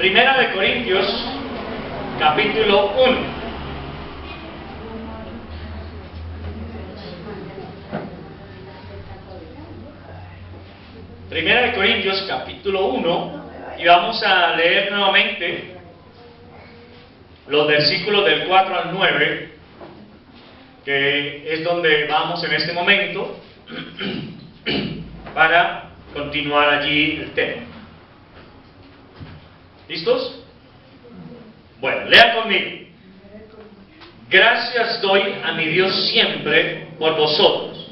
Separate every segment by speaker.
Speaker 1: Primera de Corintios, capítulo 1. Primera de Corintios, capítulo 1, y vamos a leer nuevamente los versículos del 4 al 9, que es donde vamos en este momento, para continuar allí el tema. ¿Listos? Bueno, lean conmigo. Gracias doy a mi Dios siempre por vosotros,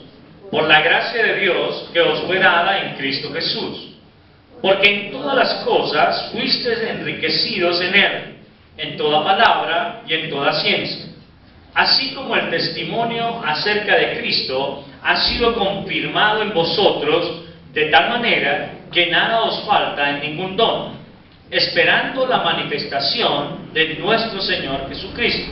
Speaker 1: por la gracia de Dios que os fue dada en Cristo Jesús, porque en todas las cosas fuisteis enriquecidos en Él, en toda palabra y en toda ciencia, así como el testimonio acerca de Cristo ha sido confirmado en vosotros, de tal manera que nada os falta en ningún don, esperando la manifestación de nuestro Señor Jesucristo,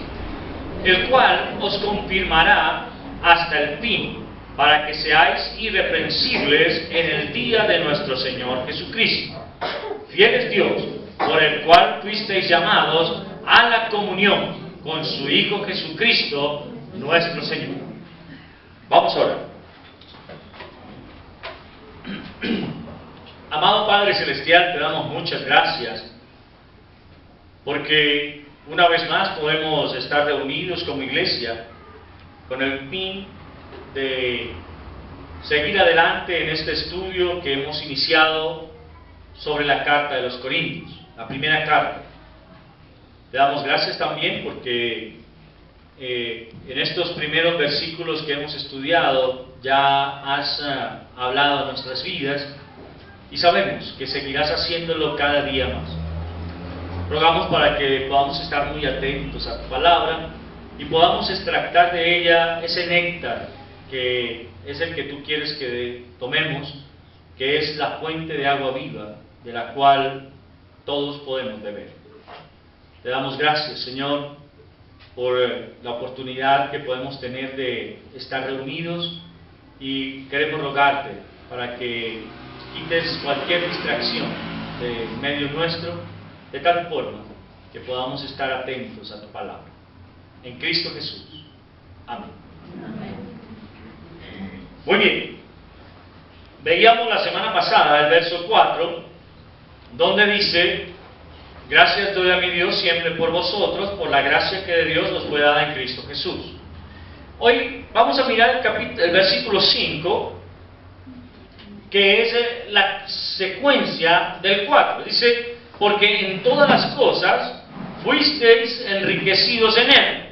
Speaker 1: el cual os confirmará hasta el fin, para que seáis irreprensibles en el día de nuestro Señor Jesucristo. Fiel es Dios, por el cual fuisteis llamados a la comunión con su Hijo Jesucristo, nuestro Señor. Vamos a orar. Amado Padre Celestial, te damos muchas gracias, porque una vez más podemos estar reunidos como iglesia con el fin de seguir adelante en este estudio que hemos iniciado sobre la carta de los Corintios, la primera carta. Te damos gracias también porque en estos primeros versículos que hemos estudiado ya has hablado de nuestras vidas y sabemos que seguirás haciéndolo cada día más. Rogamos para que podamos estar muy atentos a tu palabra y podamos extractar de ella ese néctar que es el que tú quieres que tomemos, que es la fuente de agua viva de la cual todos podemos beber. Te damos gracias, Señor, por la oportunidad que podemos tener de estar reunidos, y queremos rogarte para que quites cualquier distracción de medio nuestro, de tal forma que podamos estar atentos a tu palabra. En Cristo Jesús. Amén. Muy bien. Veíamos la semana pasada el verso 4, donde dice: gracias doy a mi Dios siempre por vosotros, por la gracia que de Dios nos fue dada en Cristo Jesús. Hoy vamos a mirar el versículo 5, que es la secuencia del 4. Dice: porque en todas las cosas fuisteis enriquecidos en Él,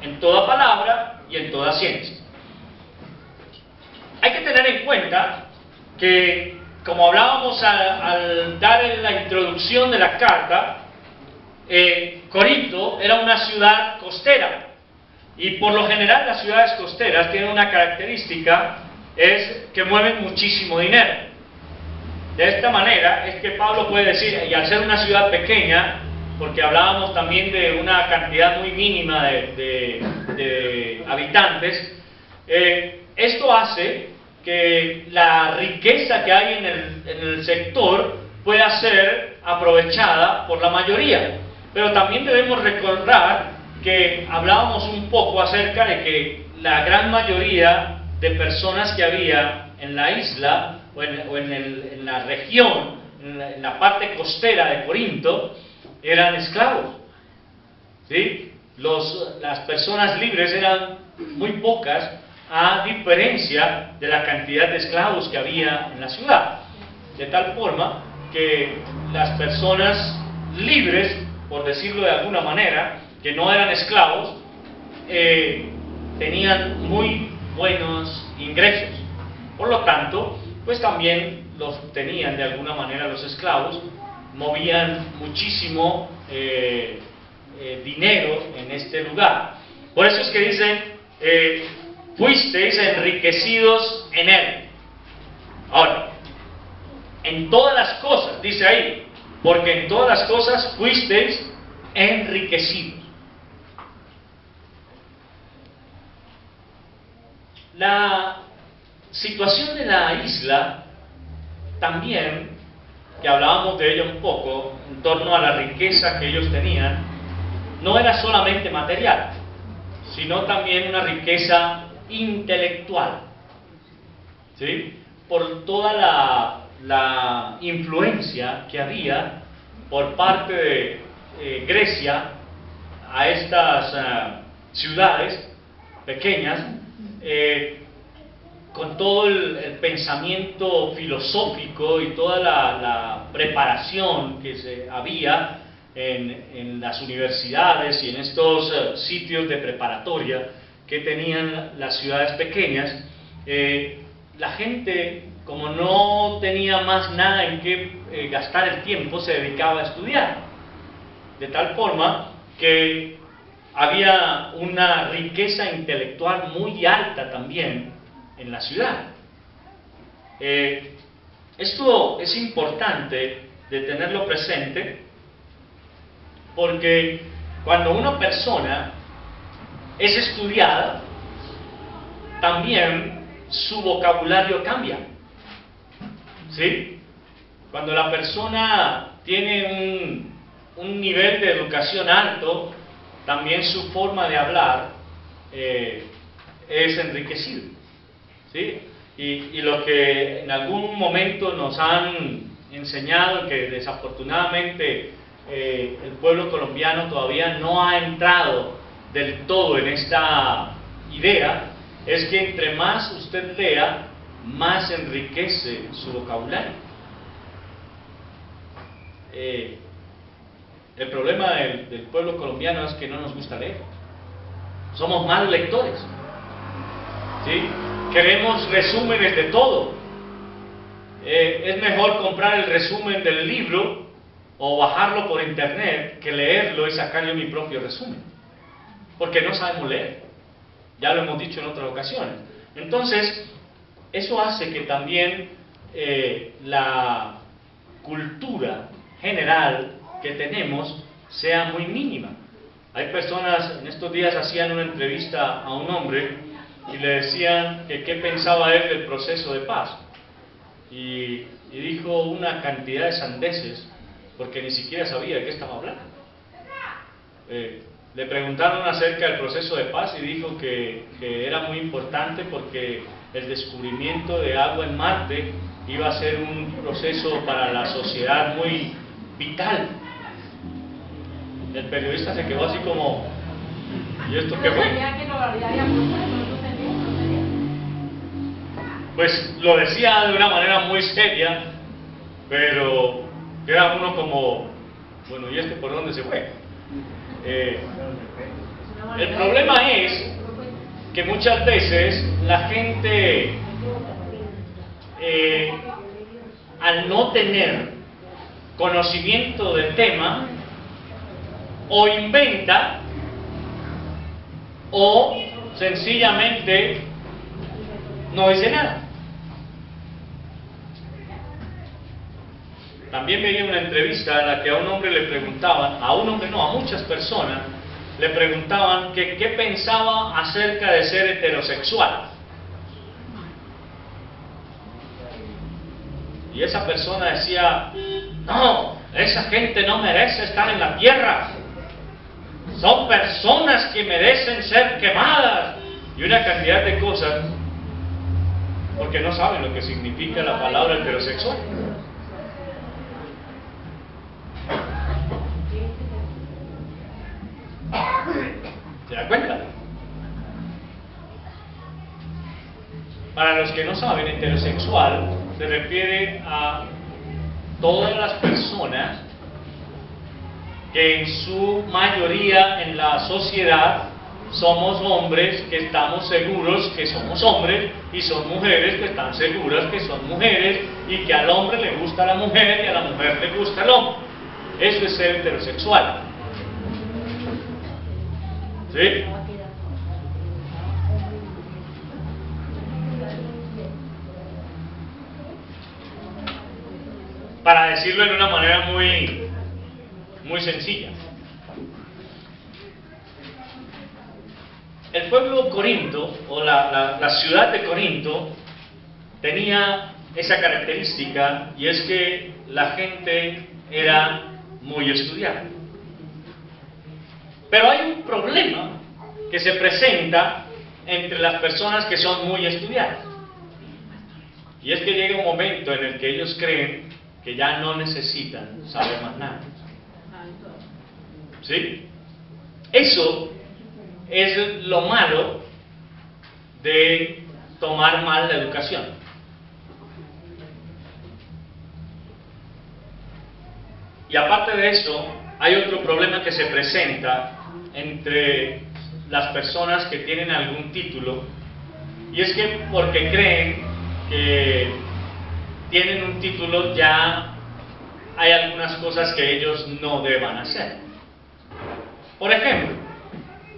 Speaker 1: en toda palabra y en toda ciencia. Hay que tener en cuenta que, como hablábamos al dar en la introducción de la carta, Corinto era una ciudad costera, y por lo general las ciudades costeras tienen una característica, es que mueven muchísimo dinero. De esta manera es que Pablo puede decir, y al ser una ciudad pequeña, porque hablábamos también de una cantidad muy mínima de habitantes, esto hace que la riqueza que hay en el sector pueda ser aprovechada por la mayoría. Pero también debemos recordar que hablábamos un poco acerca de que la gran mayoría de personas que había en la isla o en la región, en la parte costera de Corinto, eran esclavos. ¿Sí? Las personas libres eran muy pocas, a diferencia de la cantidad de esclavos que había en la ciudad. De tal forma que las personas libres, por decirlo de alguna manera, que no eran esclavos, tenían muy buenos ingresos. Por lo tanto, pues también los tenían de alguna manera los esclavos, movían muchísimo dinero en este lugar. Por eso es que dicen, fuisteis enriquecidos en Él. Ahora, en todas las cosas, dice ahí, porque en todas las cosas fuisteis enriquecidos. La situación de la isla también que hablábamos de ella un poco, en torno a la riqueza que ellos tenían, no era solamente material, sino también una riqueza intelectual, ¿sí? Por toda la influencia que había por parte de Grecia a estas ciudades pequeñas, con todo el pensamiento filosófico y toda la preparación que había en las universidades y en estos sitios de preparatoria que tenían las ciudades pequeñas. La gente, como no tenía más nada en qué gastar el tiempo, se dedicaba a estudiar, de tal forma que había una riqueza intelectual muy alta también en la ciudad. Esto es importante de tenerlo presente, porque cuando una persona es estudiada, también su vocabulario cambia, ¿sí? Cuando la persona tiene un nivel de educación alto, también su forma de hablar es enriquecido, ¿sí? Y lo que en algún momento nos han enseñado, que desafortunadamente el pueblo colombiano todavía no ha entrado del todo en esta idea, es que entre más usted lea, más enriquece su vocabulario. El problema del pueblo colombiano es que no nos gusta leer. Somos malos lectores, ¿sí? Queremos resúmenes de todo. Es mejor comprar el resumen del libro o bajarlo por internet que leerlo y sacar yo mi propio resumen, porque no sabemos leer. Ya lo hemos dicho en otras ocasiones. Entonces, eso hace que también la cultura general que tenemos sea muy mínima. Hay personas, en estos días hacían una entrevista a un hombre y le decían que qué pensaba él del proceso de paz, y dijo una cantidad de sandeces, porque ni siquiera sabía de qué estaba hablando. Le preguntaron acerca del proceso de paz y dijo que era muy importante porque el descubrimiento de agua en Marte iba a ser un proceso para la sociedad muy vital. El periodista se quedó así como, ¿y esto qué fue? Pues lo decía de una manera muy seria, pero queda uno como, bueno, ¿y este por dónde se fue? El problema es que muchas veces la gente, al no tener conocimiento del tema, o inventa o sencillamente no dice nada. También veía una entrevista en la que a un hombre le preguntaban, a muchas personas le preguntaban que qué pensaba acerca de ser heterosexual. Y esa persona decía, no, esa gente no merece estar en la tierra. Son personas que merecen ser quemadas. Y una cantidad de cosas, porque no saben lo que significa la palabra heterosexual. ¿Se da cuenta? Para los que no saben, heterosexual se refiere a todas las personas que en su mayoría en la sociedad somos hombres que estamos seguros que somos hombres, y son mujeres que están seguras que son mujeres, y que al hombre le gusta la mujer y a la mujer le gusta el hombre. Eso es ser heterosexual. ¿Sí? Para decirlo de una manera muy sencilla, el pueblo Corinto, o la ciudad de Corinto, tenía esa característica, y es que la gente era muy estudiada. Pero hay un problema que se presenta entre las personas que son muy estudiadas. Y es que llega un momento en el que ellos creen que ya no necesitan saber más nada. ¿Sí? Eso es lo malo de tomar mal la educación. Y aparte de eso, hay otro problema que se presenta entre las personas que tienen algún título, y es que porque creen que tienen un título ya hay algunas cosas que ellos no deban hacer. Por ejemplo,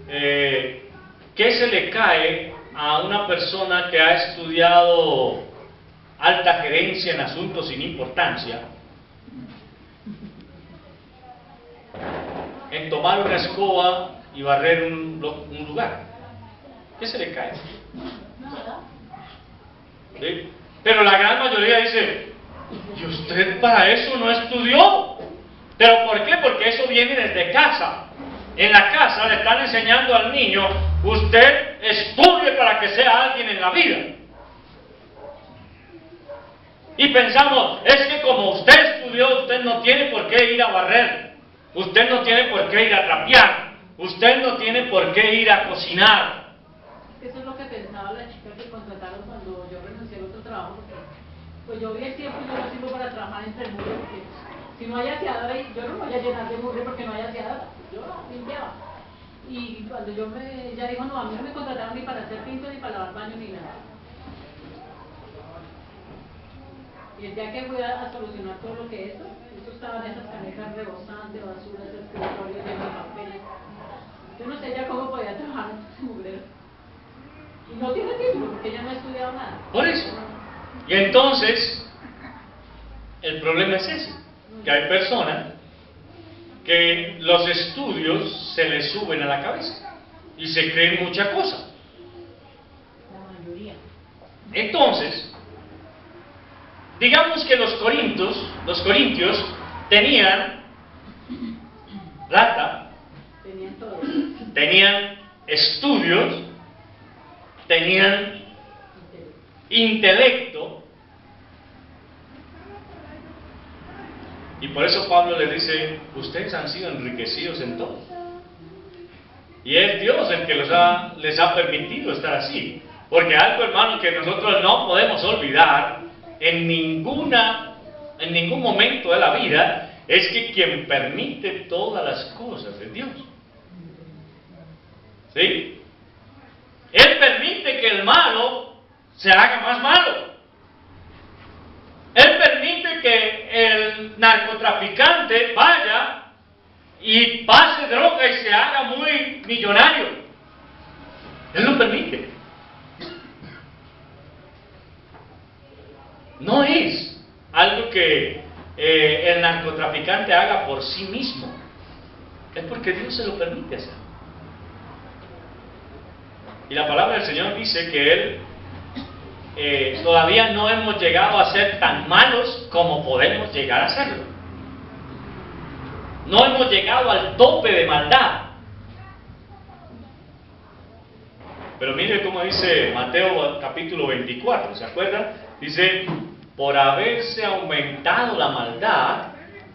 Speaker 1: ¿qué se le cae a una persona que ha estudiado alta gerencia en asuntos sin importancia en tomar una escoba y barrer un lugar? ¿Qué se le cae? ¿Sí? Pero la gran mayoría dice, ¿y usted para eso no estudió? ¿Pero por qué? Porque eso viene desde casa. En la casa le están enseñando al niño, usted estudie para que sea alguien en la vida. Y pensamos, es que como usted estudió, usted no tiene por qué ir a barrer, usted no tiene por qué ir a trapear, usted no tiene por qué ir a cocinar.
Speaker 2: Eso es lo que pensaba la chica que contrataron cuando yo renuncié al otro trabajo, porque pues yo vi el tiempo y yo no sirvo para trabajar entre mugre, porque si no hay aseadora, yo no me voy a llenar de mugre porque no hay aseadora, yo limpiaba. Y cuando ella dijo, no, a mí no me contrataron ni para hacer pinto, ni para lavar baño, ni nada. Y el día que fui a solucionar todo lo que eso estaban esas canetas rebosantes, basuras, escritorios llenos de papeles. Yo no sé ya cómo podía trabajar en ese mugrero. Y no tiene título porque ella no ha estudiado nada.
Speaker 1: Por eso. Y entonces, el problema es ese, que hay personas que los estudios se les suben a la cabeza y se creen mucha cosa.
Speaker 2: La mayoría.
Speaker 1: Entonces, digamos que los corintios tenían plata,
Speaker 2: Tenían todo.
Speaker 1: tenían estudios, tenían intelecto, y por eso Pablo les dice, ustedes han sido enriquecidos en todo. Y es Dios el que les ha permitido estar así. Porque algo, hermano, que nosotros no podemos olvidar en ningún momento de la vida, es que quien permite todas las cosas es Dios. ¿Sí? Él permite que el malo se haga más malo. Él permite que el narcotraficante vaya y pase droga y se haga muy millonario. Él lo permite. No es algo que el narcotraficante haga por sí mismo. Es porque Dios se lo permite hacer. Y la palabra del Señor dice que Él todavía no hemos llegado a ser tan malos como podemos llegar a serlo. No hemos llegado al tope de maldad. Pero mire cómo dice Mateo capítulo 24, ¿se acuerdan? Dice, por haberse aumentado la maldad,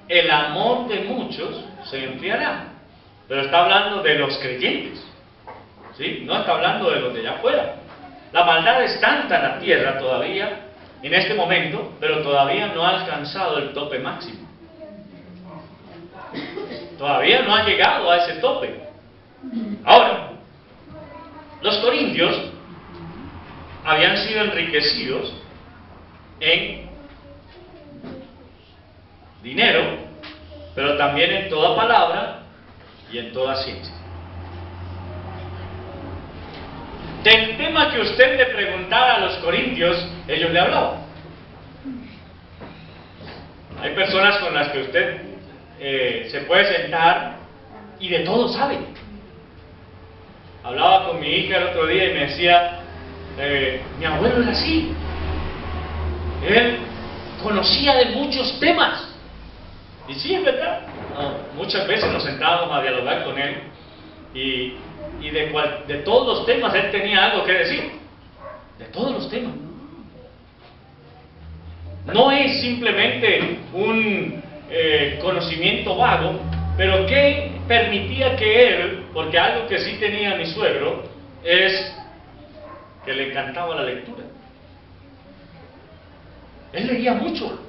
Speaker 1: el amor de muchos se enfriará. Pero está hablando de los creyentes, ¿sí? No está hablando de los de allá afuera. La maldad es tanta en la tierra todavía, en este momento, pero todavía no ha alcanzado el tope máximo. Todavía no ha llegado a ese tope. Ahora, los corintios habían sido enriquecidos en dinero, pero también en toda palabra y en toda ciencia. Del tema que usted le preguntara a los corintios, ellos le hablaban. Hay personas con las que usted se puede sentar y de todo sabe. Hablaba con mi hija el otro día y me decía, mi abuelo era así. Él conocía de muchos temas. Y sí, es verdad. Muchas veces nos sentábamos a dialogar con él y de todos los temas él tenía algo que decir. De todos los temas. No es simplemente un conocimiento vago, pero que permitía que él, porque algo que sí tenía mi suegro, es que le encantaba la lectura. Él leía mucho.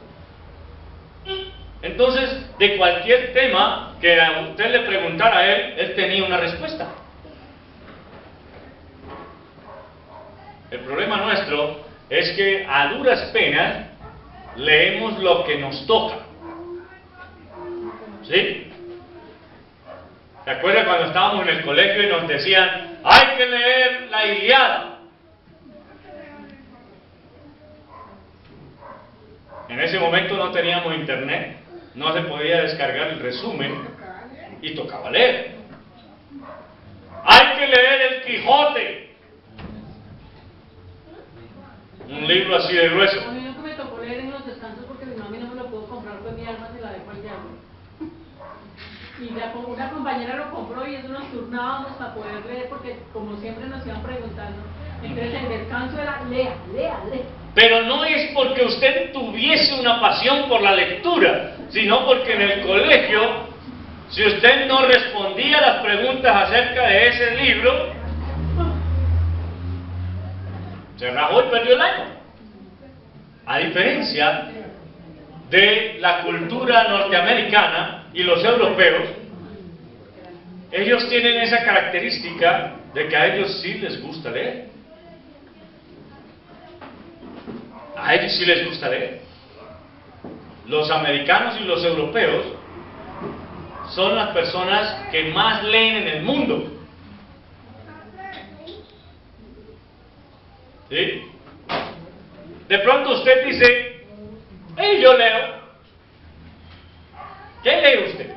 Speaker 1: Entonces, de cualquier tema que a usted le preguntara a él, él tenía una respuesta. El problema nuestro es que a duras penas leemos lo que nos toca. ¿Sí? ¿Se acuerda cuando estábamos en el colegio y nos decían, hay que leer la Ilíada? En ese momento no teníamos internet, no se podía descargar el resumen y tocaba leer. Hay que leer el Quijote. Un libro así de grueso.
Speaker 2: A mí nunca me tocó leer en los descansos porque mi mami no me lo pudo comprar, pues mi alma se la dejó al diablo. Y una compañera lo compró y eso nos turnábamos para poder leer porque como siempre nos iban preguntando. Entonces el descanso era lea.
Speaker 1: Pero no es porque usted tuviese una pasión por la lectura, sino porque en el colegio, si usted no respondía a las preguntas acerca de ese libro, se rajó y perdió el año. A diferencia de la cultura norteamericana y los europeos, ellos tienen esa característica de que a ellos sí les gusta leer. A ellos sí les gusta leer. Los americanos y los europeos son las personas que más leen en el mundo. ¿Sí? De pronto usted dice, hey, yo leo. ¿Qué lee usted?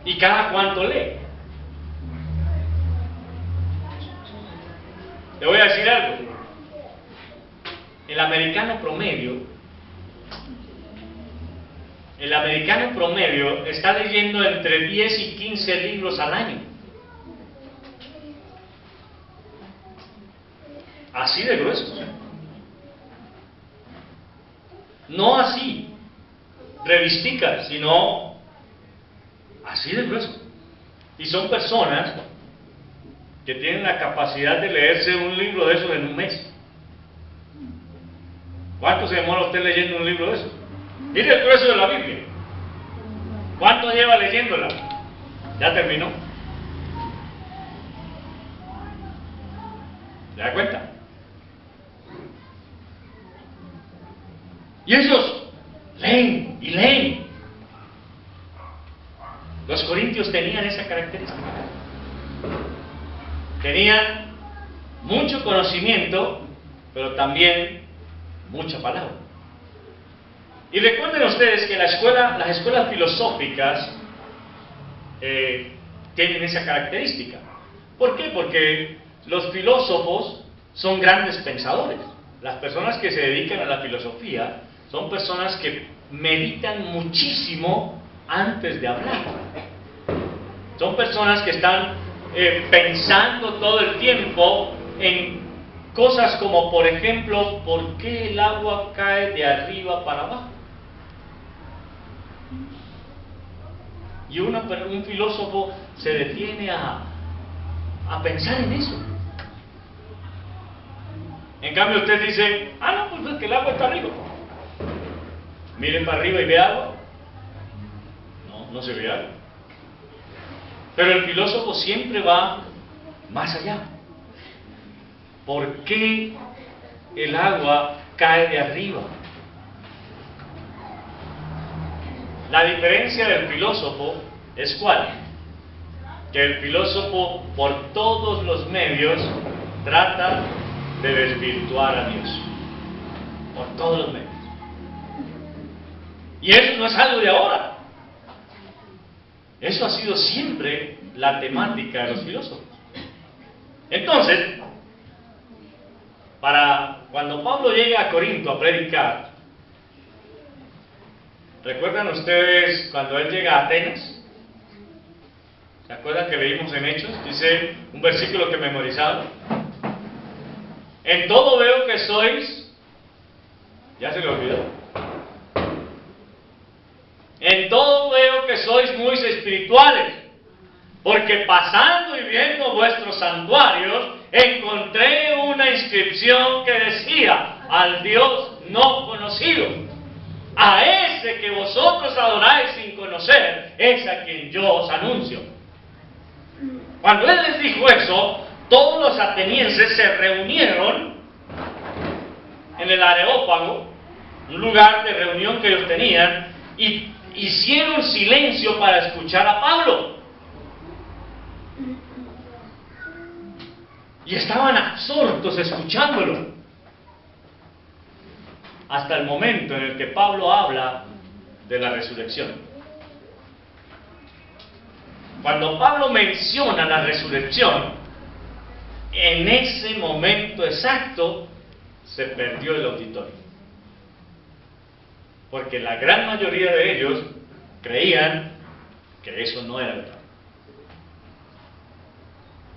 Speaker 1: ¿Y cada cuánto lee? Le voy a decir algo. El americano promedio está leyendo entre 10 y 15 libros al año. Así de gruesos. No así, revisticas, sino así de grueso. Y son personas que tienen la capacidad de leerse un libro de esos en un mes. ¿Cuánto se demora usted leyendo un libro de eso? Mire el grueso de la Biblia. ¿Cuánto lleva leyéndola? ¿Ya terminó? ¿Se da cuenta? Y ellos leen y leen. Los corintios tenían esa característica. Tenían mucho conocimiento, pero también mucha palabra. Y recuerden ustedes que las escuelas filosóficas tienen esa característica. ¿Por qué? Porque los filósofos son grandes pensadores. Las personas que se dedican a la filosofía son personas que meditan muchísimo antes de hablar. Son personas que están pensando todo el tiempo en cosas como, por ejemplo, ¿por qué el agua cae de arriba para abajo? Y un filósofo se detiene a pensar en eso. En cambio usted dice, no, pues es que el agua está arriba. Miren para arriba y ve agua. No se ve agua. Pero el filósofo siempre va más allá. ¿Por qué el agua cae de arriba? La diferencia del filósofo es ¿cuál? Que el filósofo por todos los medios trata de desvirtuar a Dios. Por todos los medios. Y eso no es algo de ahora. Eso ha sido siempre la temática de los filósofos. Entonces, cuando Pablo llega a Corinto a predicar, ¿Recuerdan ustedes cuando él llega a Atenas? ¿Se acuerdan que leímos en Hechos? Dice un versículo que memorizado. En todo veo que sois, ya se le olvidó. En todo veo que sois muy espirituales, porque pasando y viendo vuestros santuarios, encontré una inscripción que decía, al Dios no conocido. A ese que vosotros adoráis sin conocer, es a quien yo os anuncio. Cuando él les dijo eso, todos los atenienses se reunieron en el Areópago, un lugar de reunión que ellos tenían, y hicieron silencio para escuchar a Pablo. Y estaban absortos escuchándolo. Hasta el momento en el que Pablo habla de la resurrección. Cuando Pablo menciona la resurrección, en ese momento exacto se perdió el auditorio. Porque la gran mayoría de ellos creían que eso no era verdad.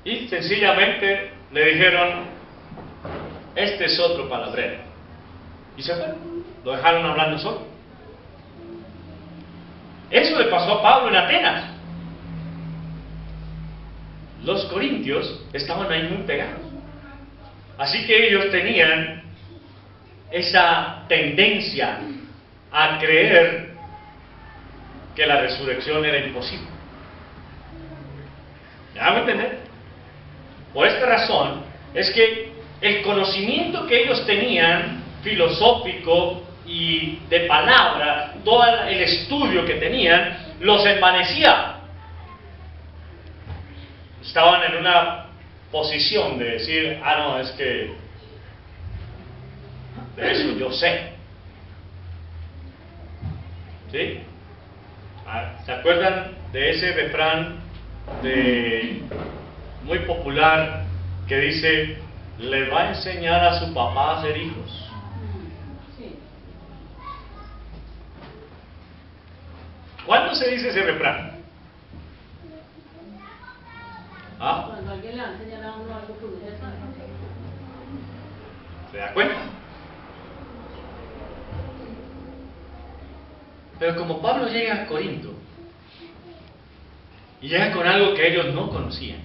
Speaker 1: Y sencillamente le dijeron, este es otro palabrero. Y se fueron, lo dejaron hablando solo. Eso le pasó a Pablo en Atenas. Los corintios estaban ahí muy pegados. Así que ellos tenían esa tendencia a creer que la resurrección era imposible. ¿Me hago entender? Por esta razón es que el conocimiento que ellos tenían, filosófico y de palabra, todo el estudio que tenían, los envanecía. Estaban en una posición de decir, no, es que de eso yo sé. ¿Sí? ¿Se acuerdan de ese refrán muy popular que dice, le va a enseñar a su papá a ser hijos?
Speaker 2: Sí.
Speaker 1: ¿Cuándo se dice ese refrán? ¿Ah?
Speaker 2: Cuando alguien le va a enseñar a uno algo que uno ya sabe.
Speaker 1: ¿Se da cuenta? Pero como Pablo llega a Corinto y llega con algo que ellos no conocían,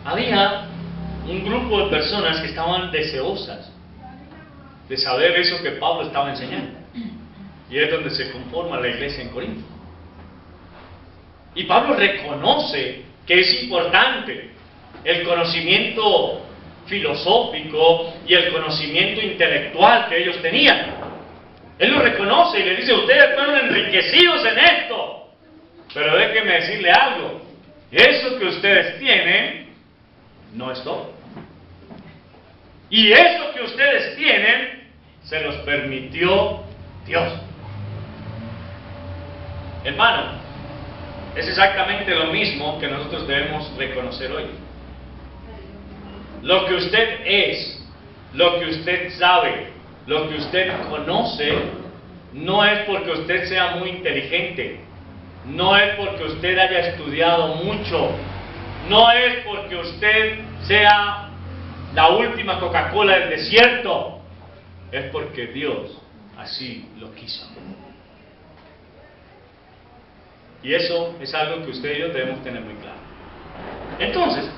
Speaker 1: había un grupo de personas que estaban deseosas de saber eso que Pablo estaba enseñando. Y es donde se conforma la iglesia en Corinto. Y Pablo reconoce que es importante el conocimiento filosófico y el conocimiento intelectual que ellos tenían. Él lo reconoce y le dice, ustedes fueron enriquecidos en esto. Pero déjenme decirle algo, eso que ustedes tienen no es todo. Y eso que ustedes tienen se los permitió Dios. Hermano, es exactamente lo mismo que nosotros debemos reconocer hoy. Lo que usted es, lo que usted sabe, lo que usted conoce, no es porque usted sea muy inteligente, no es porque usted haya estudiado mucho, no es porque usted sea la última Coca-Cola del desierto, es porque Dios así lo quiso. Y eso es algo que usted y yo debemos tener muy claro. Entonces,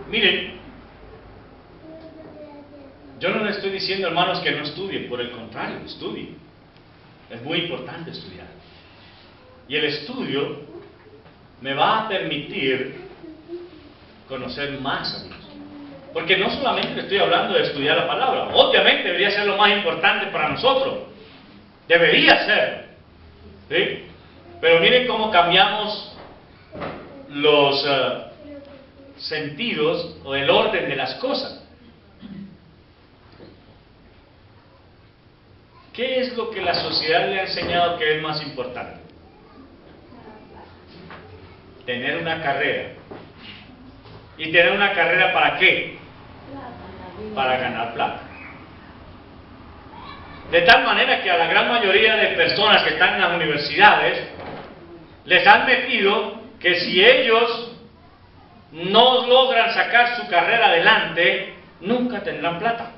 Speaker 1: miren, yo no les estoy diciendo, hermanos, que no estudien, por el contrario, estudien. Es muy importante estudiar. Y el estudio me va a permitir conocer más a Dios. Porque no solamente le estoy hablando de estudiar la palabra, obviamente debería ser lo más importante para nosotros. Debería ser. ¿Sí? Pero miren cómo cambiamos los sentidos o el orden de las cosas. ¿Qué es lo que la sociedad le ha enseñado que es más importante? Tener una carrera. ¿Y tener una carrera para qué? Para ganar plata. De tal manera que a la gran mayoría de personas que están en las universidades les han metido que si ellos no logran sacar su carrera adelante, nunca tendrán plata.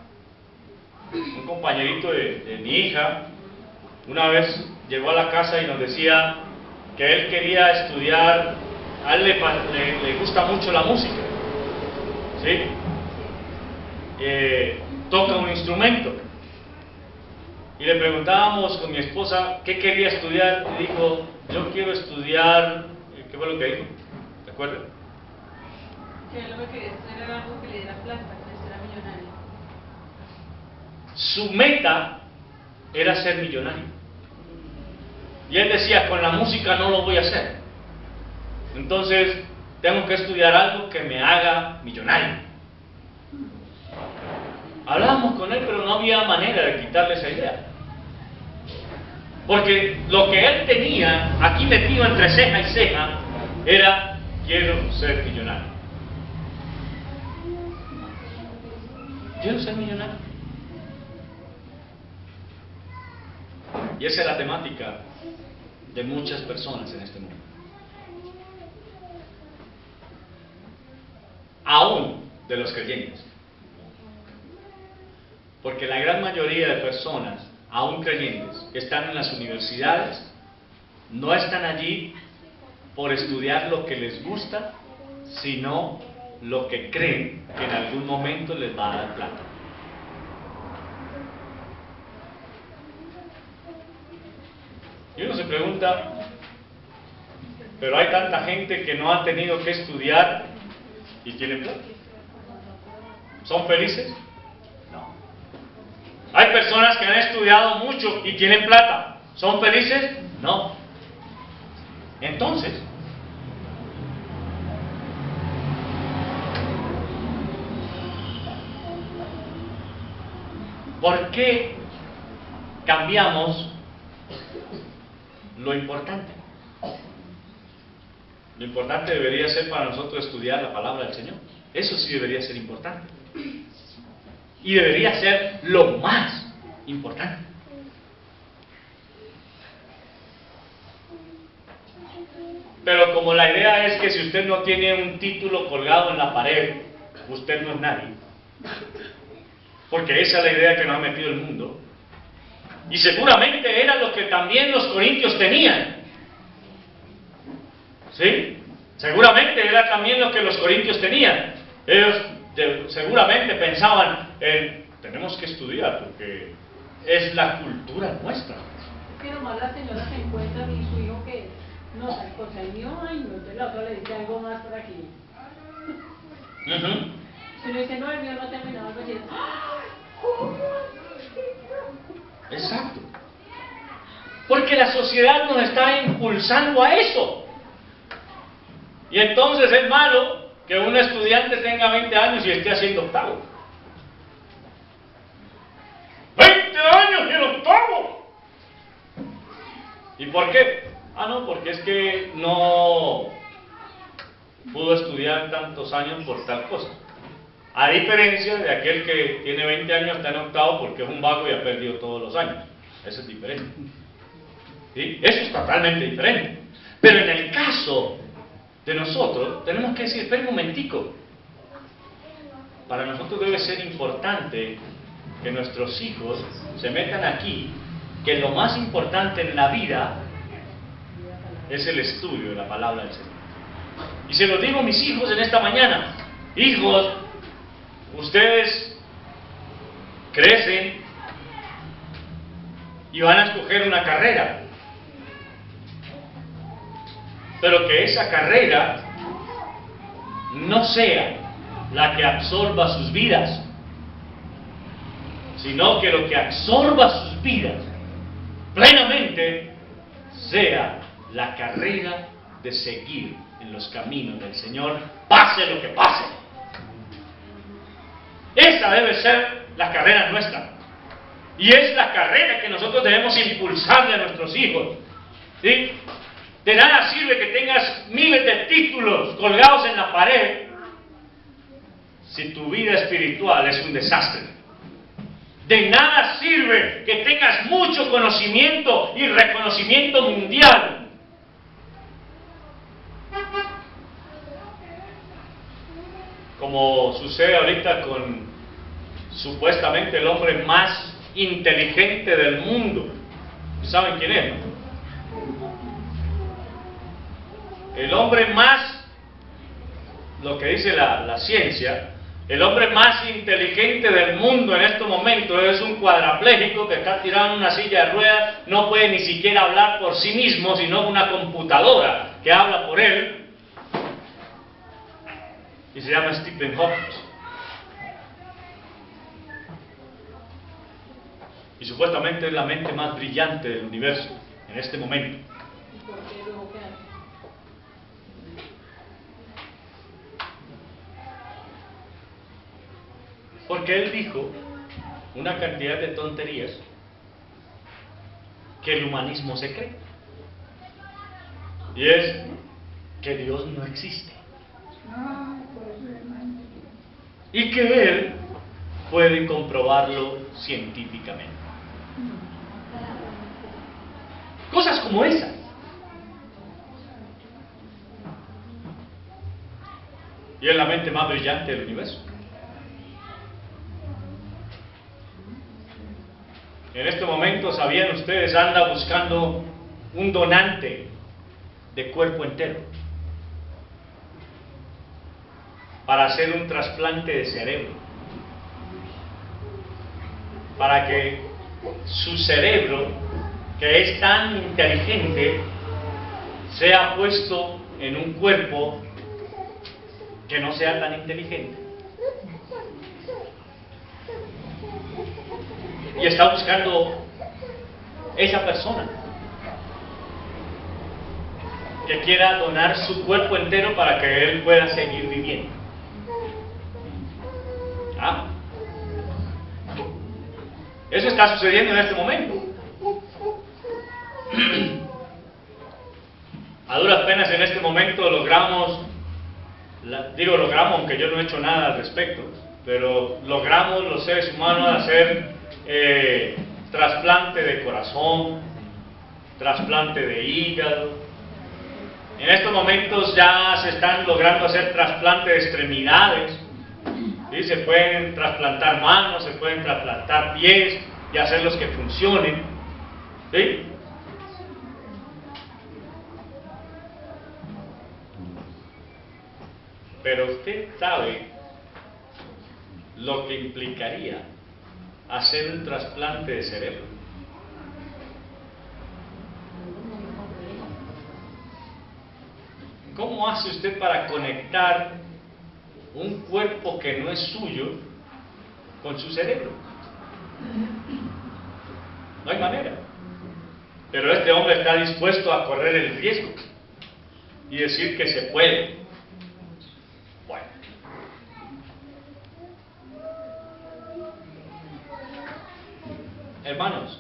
Speaker 1: Un compañerito de mi hija una vez llegó a la casa y nos decía que él quería estudiar, a él le gusta mucho la música, ¿sí? Toca un instrumento. Y le preguntábamos con mi esposa qué quería estudiar, y dijo, yo quiero estudiar, ¿qué fue lo que dijo? ¿Te acuerdas?
Speaker 2: Que él lo que quería estudiar era algo que le diera plata, que era millonario.
Speaker 1: Su meta era ser millonario. Y él decía, con la música no lo voy a hacer. Entonces, tengo que estudiar algo que me haga millonario. Hablábamos con él, pero no había manera de quitarle esa idea. Porque lo que él tenía aquí metido entre ceja y ceja era, quiero ser millonario. Quiero ser millonario. Y esa es la temática de muchas personas en este mundo. Aún de los creyentes. Porque la gran mayoría de personas, aún creyentes, que están en las universidades, no están allí por estudiar lo que les gusta, sino lo que creen que en algún momento les va a dar plata. Y uno se pregunta, pero hay tanta gente que no ha tenido que estudiar y tienen plata. ¿Son felices? No. Hay personas que han estudiado mucho y tienen plata. ¿Son felices? No. Entonces, ¿por qué cambiamos lo importante? Lo importante debería ser para nosotros estudiar la palabra del Señor. Eso sí debería ser importante. Y debería ser lo más importante. Pero como la idea es que si usted no tiene un título colgado en la pared, usted no es nadie. Porque esa es la idea que nos ha metido el mundo. Y seguramente era lo que también los corintios tenían. ¿Sí? Seguramente era también lo que los corintios tenían. Ellos seguramente pensaban en, tenemos que estudiar porque es la cultura nuestra.
Speaker 2: Es que nomás la señora se encuentra y su hijo que no sabe cosa el mío, ay no, entonces la otra le dice algo más por aquí. Si uno dice, no, el mío no ha terminado, pues dice, ¡ay! ¿Cómo?
Speaker 1: Exacto. Porque la sociedad nos está impulsando a eso. Y entonces es malo que un estudiante tenga 20 años y esté haciendo octavo. 20 años y el octavo. ¿Y por qué? No, porque es que no pudo estudiar tantos años por tal cosa. A diferencia de aquel que tiene 20 años, está en octavo porque es un vago y ha perdido todos los años. Eso es diferente. ¿Sí? Eso es totalmente diferente. Pero en el caso de nosotros, tenemos que decir, espera un momentico. Para nosotros debe ser importante que nuestros hijos se metan aquí, que lo más importante en la vida es el estudio de la palabra del Señor. Y se lo digo a mis hijos en esta mañana. Hijos, ustedes crecen y van a escoger una carrera. Pero que esa carrera no sea la que absorba sus vidas, sino que lo que absorba sus vidas plenamente sea la carrera de seguir en los caminos del Señor, pase lo que pase. Esa debe ser la carrera nuestra. Y es la carrera que nosotros debemos impulsarle a nuestros hijos. ¿Sí? De nada sirve que tengas miles de títulos colgados en la pared si tu vida espiritual es un desastre. De nada sirve que tengas mucho conocimiento y reconocimiento mundial. Como sucede ahorita con supuestamente el hombre más inteligente del mundo. ¿Saben quién es? El hombre más, lo que dice la ciencia, el hombre más inteligente del mundo en este momento es un cuadrapléjico que está tirado en una silla de ruedas, no puede ni siquiera hablar por sí mismo, sino una computadora que habla por él, y se llama Stephen Hawking. Y supuestamente es la mente más brillante del universo en este momento.
Speaker 2: ¿Y por qué luego qué hace?
Speaker 1: Porque él dijo una cantidad de tonterías que el humanismo se cree. Y es que Dios no existe. Y que él puede comprobarlo científicamente. Cosas como esas. Y es la mente más brillante del universo. En este momento, ¿sabían ustedes? Anda buscando un donante de cuerpo entero para hacer un trasplante de cerebro, para que su cerebro, que es tan inteligente, sea puesto en un cuerpo que no sea tan inteligente. Y está buscando esa persona que quiera donar su cuerpo entero para que él pueda seguir viviendo. ¿Ah? Eso está sucediendo en este momento. A duras penas en este momento logramos, logramos, aunque yo no he hecho nada al respecto, pero logramos los seres humanos hacer trasplante de corazón, trasplante de hígado. En estos momentos ya se están logrando hacer trasplante de extremidades. ¿Sí? Se pueden trasplantar manos, se pueden trasplantar pies y hacerlos que funcionen. ¿Sí? Pero usted sabe lo que implicaría hacer un trasplante de cerebro. ¿Cómo hace usted para conectar un cuerpo que no es suyo con su cerebro? No hay manera. Pero este hombre está dispuesto a correr el riesgo y decir que se puede. Bueno. Hermanos,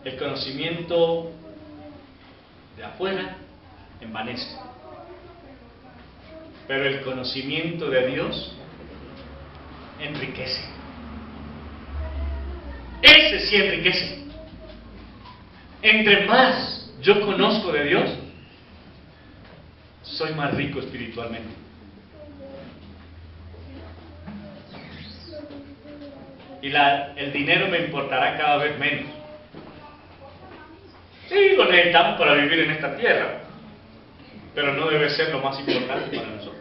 Speaker 1: el conocimiento de afuera envanece, pero el conocimiento de Dios enriquece. Ese sí enriquece. Entre más yo conozco de Dios, soy más rico espiritualmente. Y el dinero me importará cada vez menos. Sí, lo necesitamos para vivir en esta tierra, pero no debe ser lo más importante para nosotros.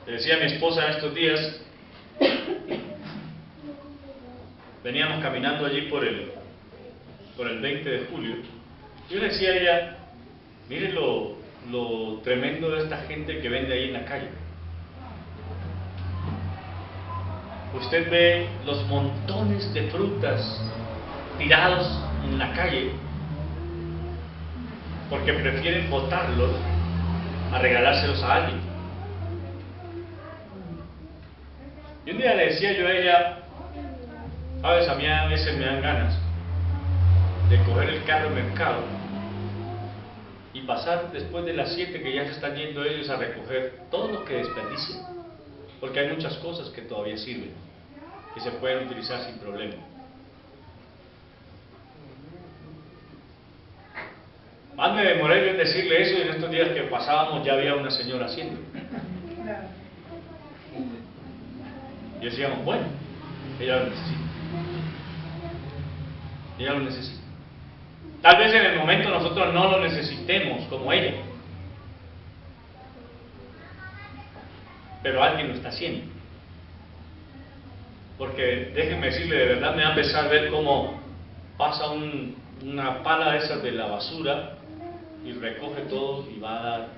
Speaker 1: Le decía a mi esposa en estos días, veníamos caminando allí por el 20 de julio, yo le decía a ella, mire lo tremendo de esta gente que vende ahí en la calle. Usted ve los montones de frutas tirados en la calle porque prefieren botarlos a regalárselos a alguien. Y un día le decía yo a ella, sabes, a mí a veces me dan ganas de coger el carro al mercado y pasar después de las 7 que ya se están yendo ellos a recoger todo lo que desperdician, porque hay muchas cosas que todavía sirven, que se pueden utilizar sin problema. Más me demoré yo en decirle eso, y en estos días que pasábamos ya había una señora haciendo. Y decíamos, bueno, ella lo necesita. Ella lo necesita. Tal vez en el momento nosotros no lo necesitemos como ella, pero alguien lo está haciendo. Porque déjenme decirle, de verdad me da pesar ver cómo pasa una pala de esas de la basura y recoge todo y va a dar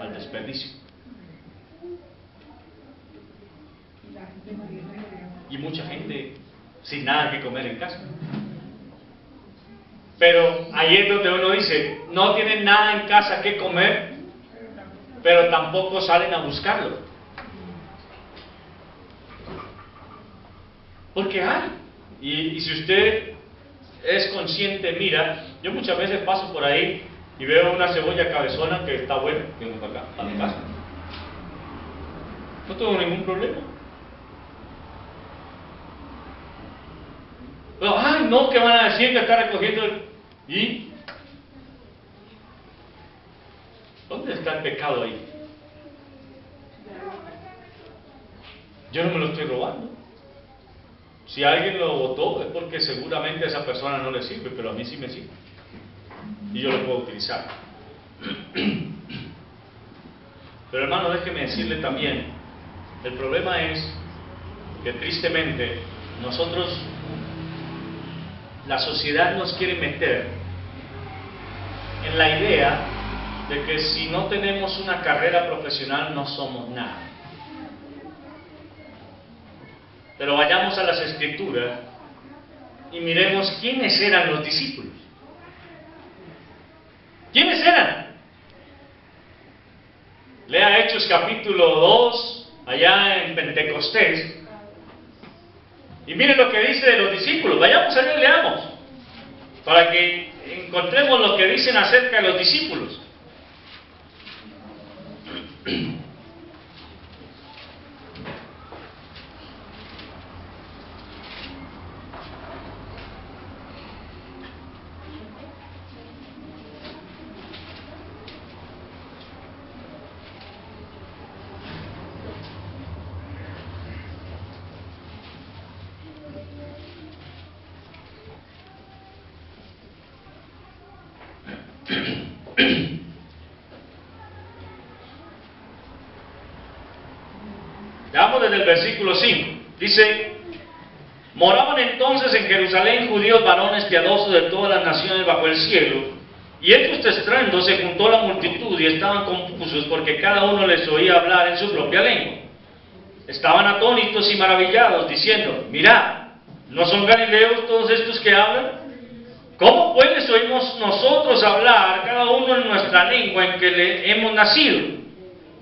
Speaker 1: al desperdicio. Y mucha gente sin nada que comer en casa. Pero ahí es donde uno dice, no tienen nada en casa que comer, pero tampoco salen a buscarlo. Porque hay. Y si usted es consciente, mira, yo muchas veces paso por ahí y veo una cebolla cabezona que está buena, vengo para acá, a mi casa. No tengo ningún problema. Pero, ay, no, que van a decir que está recogiendo ¿Y? ¿Dónde está el pecado ahí? Yo no me lo estoy robando. Si alguien lo botó es porque seguramente a esa persona no le sirve, pero a mí sí me sirve. Y yo lo puedo utilizar. Pero hermano, déjeme decirle también, el problema es que tristemente nosotros, la sociedad nos quiere meter en la idea de que si no tenemos una carrera profesional no somos nada. Pero vayamos a las Escrituras y miremos quiénes eran los discípulos. ¿Quiénes eran? Lea Hechos capítulo 2, allá en Pentecostés, y miren lo que dice de los discípulos. Vayamos allá y leamos, para que encontremos lo que dicen acerca de los discípulos. Veamos desde el versículo 5. Dice: moraban entonces en Jerusalén judíos varones piadosos de todas las naciones bajo el cielo, y hechos estruendo se juntó la multitud y estaban confusos porque cada uno les oía hablar en su propia lengua. Estaban atónitos y maravillados, diciendo: mirad, ¿no son galileos todos estos que hablan? ¿Cómo pues les oímos nosotros hablar, cada uno en nuestra lengua en que le hemos nacido?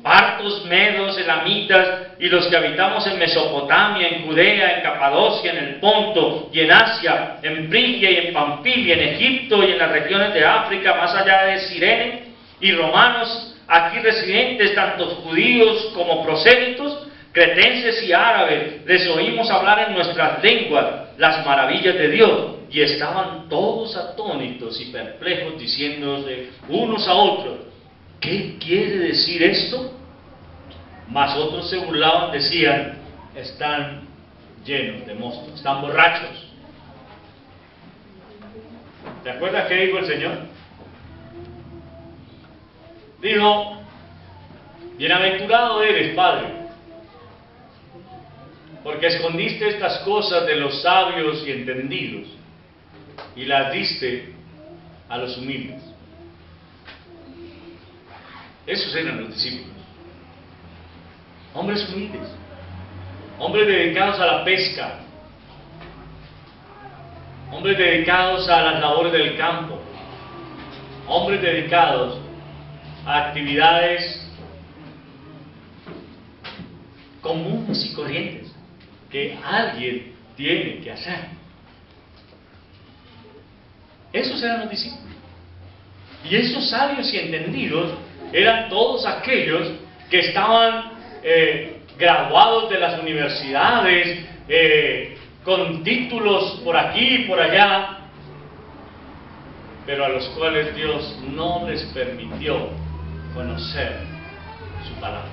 Speaker 1: Partos, medos, elamitas, y los que habitamos en Mesopotamia, en Judea, en Capadocia, en el Ponto y en Asia, en Frigia y en Panfilia, en Egipto y en las regiones de África, más allá de Cirene, y romanos aquí residentes, tanto judíos como prosélitos, cretenses y árabes, les oímos hablar en nuestras lenguas las maravillas de Dios. Y estaban todos atónitos y perplejos, diciéndose unos a otros: ¿qué quiere decir esto? Mas otros se burlaban, decían: están llenos de mosto, están borrachos. ¿Te acuerdas qué dijo el Señor? Dijo: bienaventurado eres, Padre, porque escondiste estas cosas de los sabios y entendidos y las diste a los humildes. Esos eran los discípulos. Hombres humildes, hombres dedicados a la pesca, hombres dedicados a las labores del campo, hombres dedicados a actividades comunes y corrientes que alguien tiene que hacer. Esos eran los discípulos. Y esos sabios y entendidos eran todos aquellos que estaban graduados de las universidades, con títulos por aquí y por allá, pero a los cuales Dios no les permitió conocer su palabra.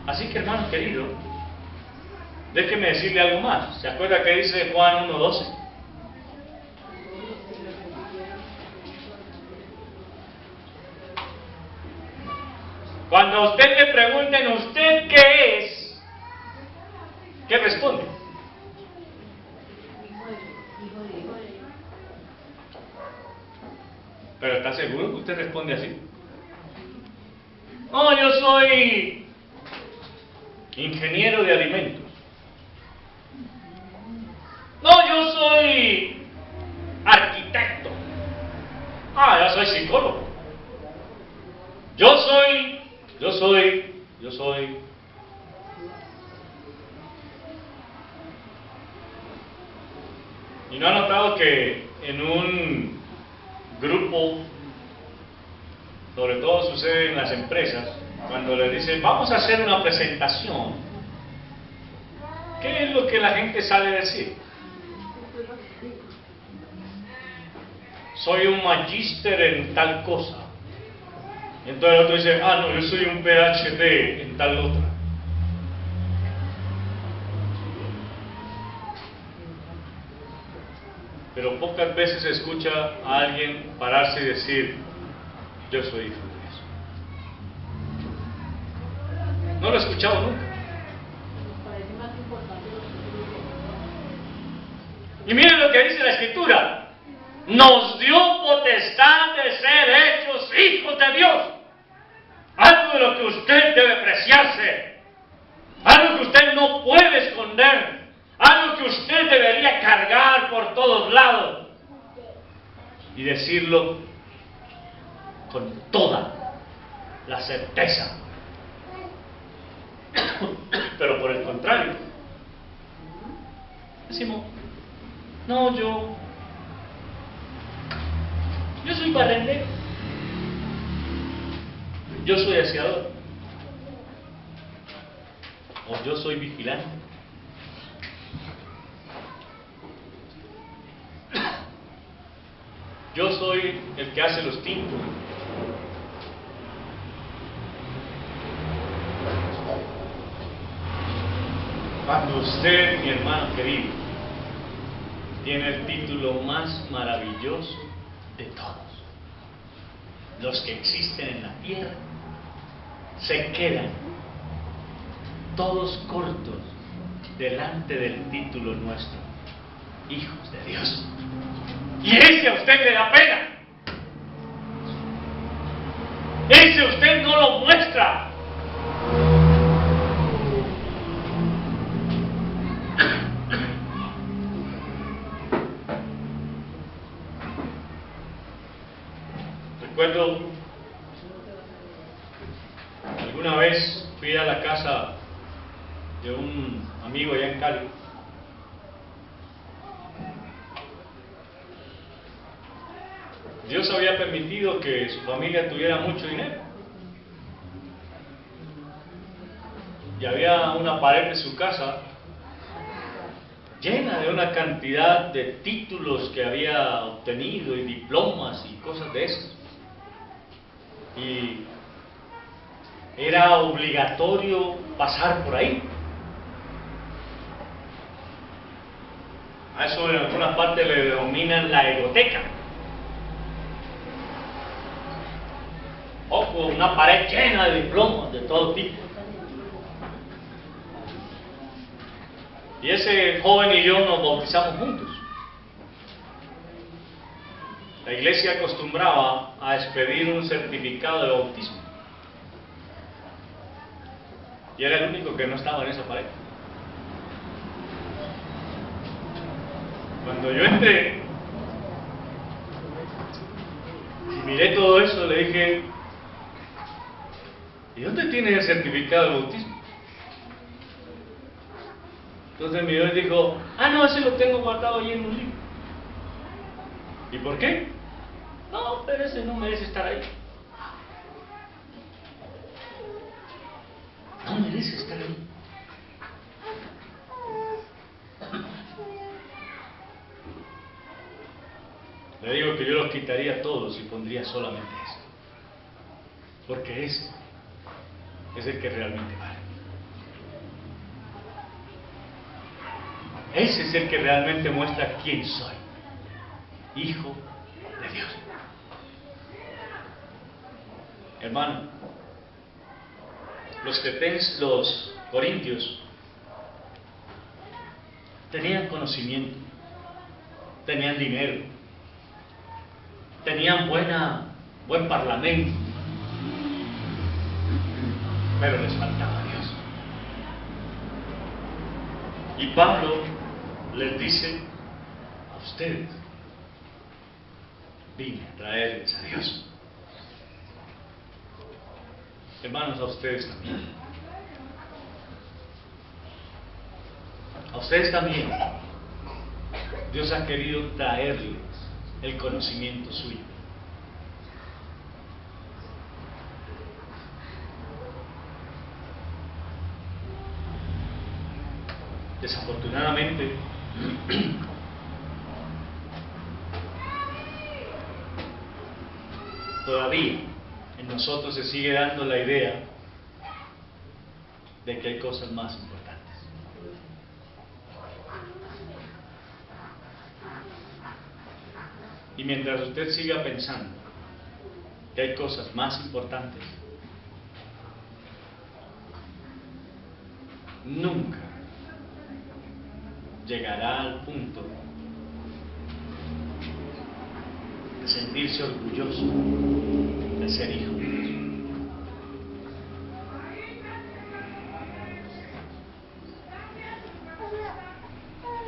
Speaker 1: Así que, hermano querido, déjeme decirle algo más. ¿Se acuerda que dice Juan 1:12? Cuando a usted le pregunten, ¿usted qué es? ¿Qué responde? ¿Pero está seguro que usted responde así? No, yo soy ingeniero de alimentos. No, yo soy arquitecto. Yo soy psicólogo. Yo soy. ¿Y no ha notado que en un grupo, sobre todo sucede en las empresas, cuando les dicen vamos a hacer una presentación, ¿qué es lo que la gente sale a decir? Soy un magíster en tal cosa. Y entonces el otro dice, no, yo soy un PhD en tal otra. Pero pocas veces se escucha a alguien pararse y decir, yo soy hijo de Dios. No lo he escuchado nunca. Y miren lo que dice la Escritura. Nos dio potestad de ser hechos hijos de Dios. Algo de lo que usted debe preciarse. Algo que usted no puede esconder. Algo que usted debería cargar por todos lados. Y decirlo con toda la certeza. Pero por el contrario, decimos, no, yo soy barrendero, yo soy aseador, o yo soy vigilante. Yo soy el que hace los tintos. Cuando usted, mi hermano querido, tiene el título más maravilloso de todos, los que existen en la tierra se quedan todos cortos delante del título nuestro, hijos de Dios. Y ese a usted le da pena. Ese usted no lo muestra. Recuerdo, alguna vez fui a la casa de un amigo allá en Cali. Dios había permitido que su familia tuviera mucho dinero. Y había una pared de su casa llena de una cantidad de títulos que había obtenido y diplomas y cosas de esas. Y era obligatorio pasar por ahí. A eso en algunas partes le denominan la egoteca. O con una pared llena de diplomas de todo tipo. Y ese joven y yo nos bautizamos juntos. La iglesia acostumbraba a expedir un certificado de bautismo. Y era el único que no estaba en esa pared. Cuando yo entré y miré todo eso, le dije, ¿y dónde tienes el certificado de bautismo? Entonces miró y dijo, no, ese lo tengo guardado ahí en un libro. ¿Y por qué? No, pero ese no merece estar ahí. No merece estar ahí. Le digo que yo los quitaría todos y pondría solamente eso. Porque ese es el que realmente vale. Ese es el que realmente muestra quién soy. Hijo de Dios. Hermano, los corintios tenían conocimiento, tenían dinero, tenían buen parlamento, pero les faltaba Dios. Y Pablo les dice: a ustedes vine a traerles a Dios. Hermanos, a ustedes también. A ustedes también. Dios ha querido traerles el conocimiento suyo. Desafortunadamente, todavía en nosotros se sigue dando la idea de que hay cosas más importantes. Y mientras usted siga pensando que hay cosas más importantes, nunca llegará al punto de sentirse orgulloso de ser hijo de Dios.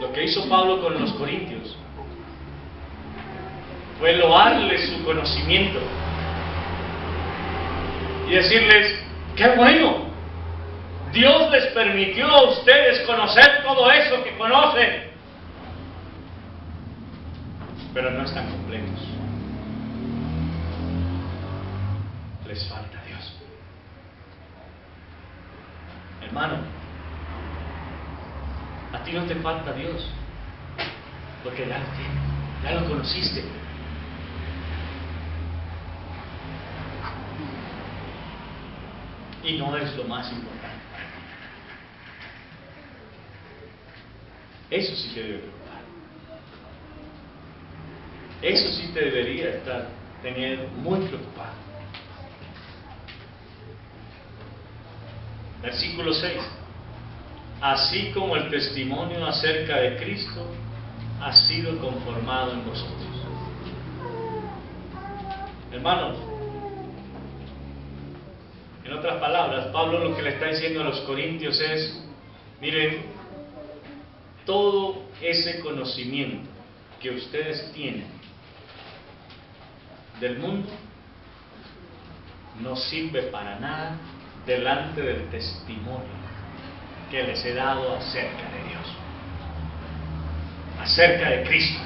Speaker 1: Lo que hizo Pablo con los corintios fue loarles su conocimiento y decirles: ¡qué bueno! Dios les permitió a ustedes conocer todo eso que conocen, pero no están completos. Les falta Dios. Hermano, a ti no te falta Dios, porque ya lo tienes, ya lo conociste. Y no es lo más importante. Eso sí te debe preocupar. Eso sí te debería tener muy preocupado. Versículo 6. Así como el testimonio acerca de Cristo ha sido conformado en vosotros. Hermanos, en otras palabras, Pablo lo que le está diciendo a los corintios es: miren, todo ese conocimiento que ustedes tienen del mundo no sirve para nada delante del testimonio que les he dado acerca de Dios, acerca de Cristo.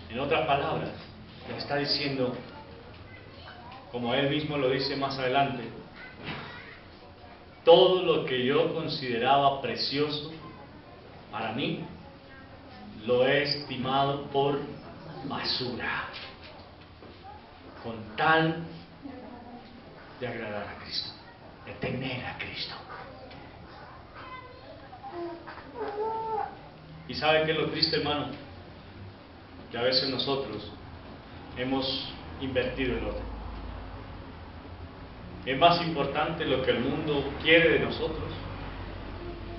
Speaker 1: En otras palabras, le está diciendo, como él mismo lo dice más adelante: todo lo que yo consideraba precioso para mí, lo he estimado por basura, con tal de agradar a Cristo, de tener a Cristo. ¿Y sabe qué es lo triste, hermano? Que a veces nosotros hemos invertido el orden. Es más importante lo que el mundo quiere de nosotros.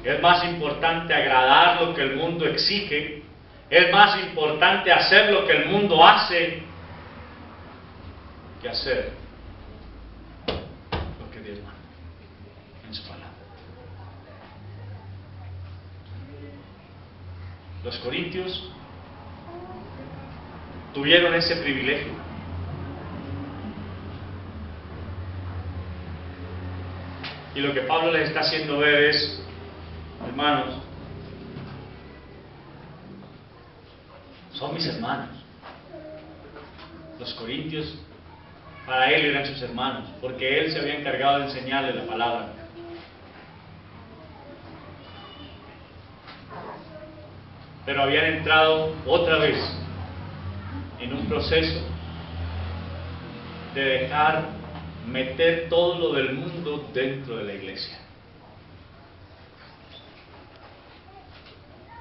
Speaker 1: Es más importante agradar lo que el mundo exige. Es más importante hacer lo que el mundo hace que hacer lo que Dios manda en su palabra. Los corintios tuvieron ese privilegio. Y lo que Pablo les está haciendo ver es: Hermanos, son mis hermanos. Los corintios para él eran sus hermanos, porque él se había encargado de enseñarle la palabra. Pero habían entrado otra vez en un proceso de dejar meter todo lo del mundo dentro de la iglesia.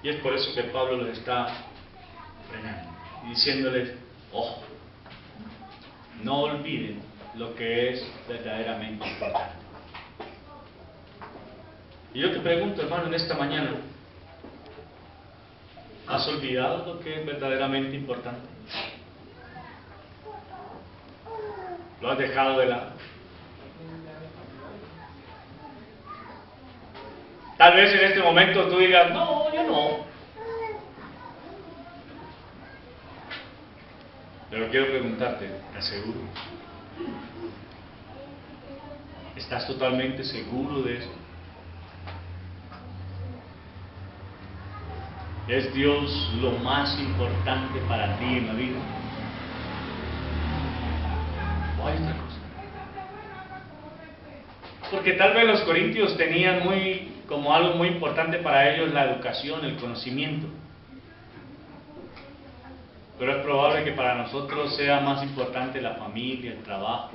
Speaker 1: Y es por eso que Pablo los está frenando y diciéndoles: ojo, no olviden lo que es verdaderamente importante. Y yo te pregunto, hermano, en esta mañana, ¿has olvidado lo que es verdaderamente importante? ¿Lo has dejado de lado? Tal vez en este momento tú digas: no, yo no. Pero quiero preguntarte, ¿estás seguro? ¿Estás totalmente seguro de eso? ¿Es Dios lo más importante para ti en la vida? ¿O hay otra cosa? Porque tal vez los corintios tenían como algo muy importante para ellos la educación, el conocimiento. Pero es probable que para nosotros sea más importante la familia, el trabajo,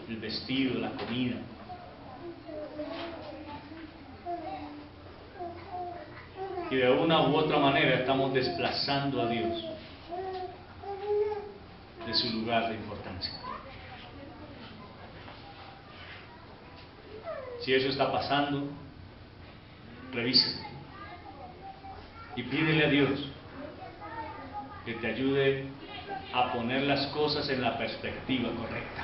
Speaker 1: el vestido, la comida. Y de una u otra manera estamos desplazando a Dios de su lugar de importancia. Si eso está pasando, revísate y pídele a Dios que te ayude a poner las cosas en la perspectiva correcta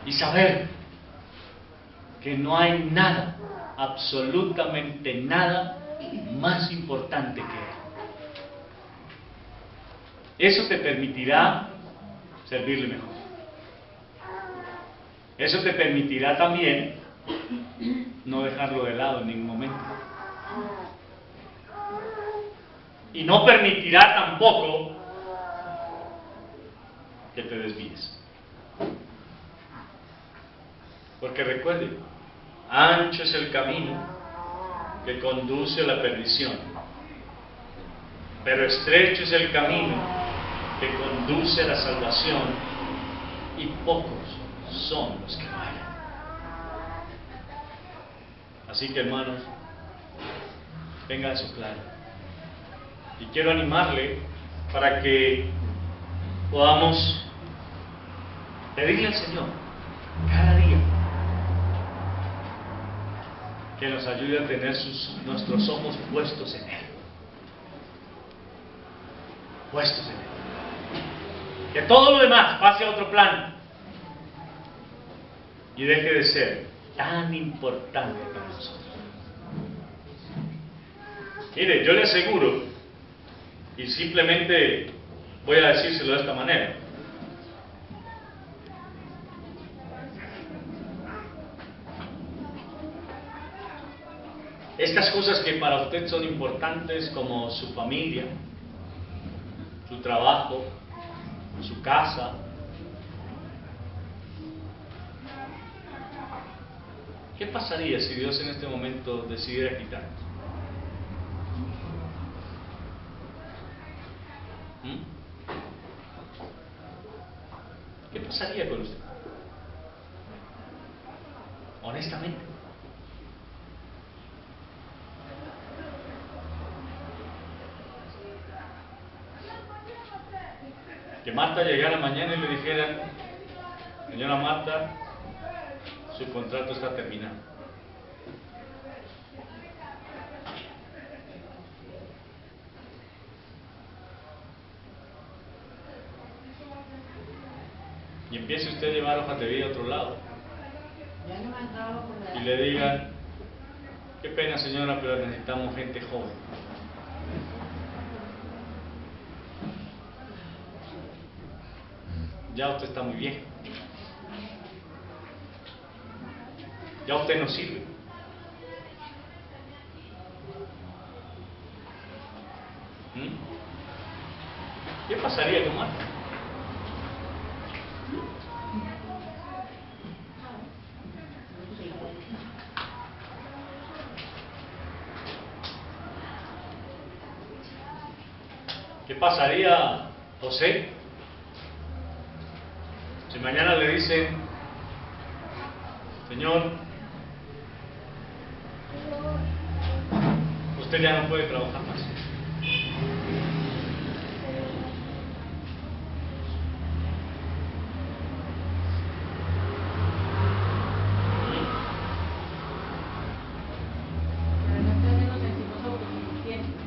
Speaker 1: y saber que no hay nada, absolutamente nada más importante que Él. Eso te permitirá servirle mejor. Eso te permitirá también no dejarlo de lado en ningún momento. Y no permitirá tampoco que te desvíes. Porque recuerde, ancho es el camino que conduce a la perdición, pero estrecho es el camino que conduce a la salvación, y pocos son los que lo hallan. Así que, hermanos, tenga eso claro. Y quiero animarle para que podamos pedirle al Señor cada día que nos ayude a tener nuestros ojos puestos en Él. Puestos en Él. Que todo lo demás pase a otro plano y deje de ser tan importante para nosotros. Mire, yo le aseguro, y simplemente voy a decírselo de esta manera: estas cosas que para usted son importantes, como su familia, su trabajo, su casa, ¿qué pasaría si Dios en este momento decidiera quitarnos? ¿Qué pasaría con usted? Honestamente. Que Marta llegara mañana y le dijera: señora Marta, su contrato está terminado. Y empiece usted a llevar hojas de vida a otro lado. Y le digan: qué pena, señora, pero necesitamos gente joven. Ya usted está muy viejo. Ya usted no sirve. ¿Mm? ¿Qué pasaría con Marta? ¿Qué pasaría, José, si mañana le dicen, Señor, usted ya no puede trabajar más?
Speaker 2: Pero muchas veces nos sentimos autosuficientes.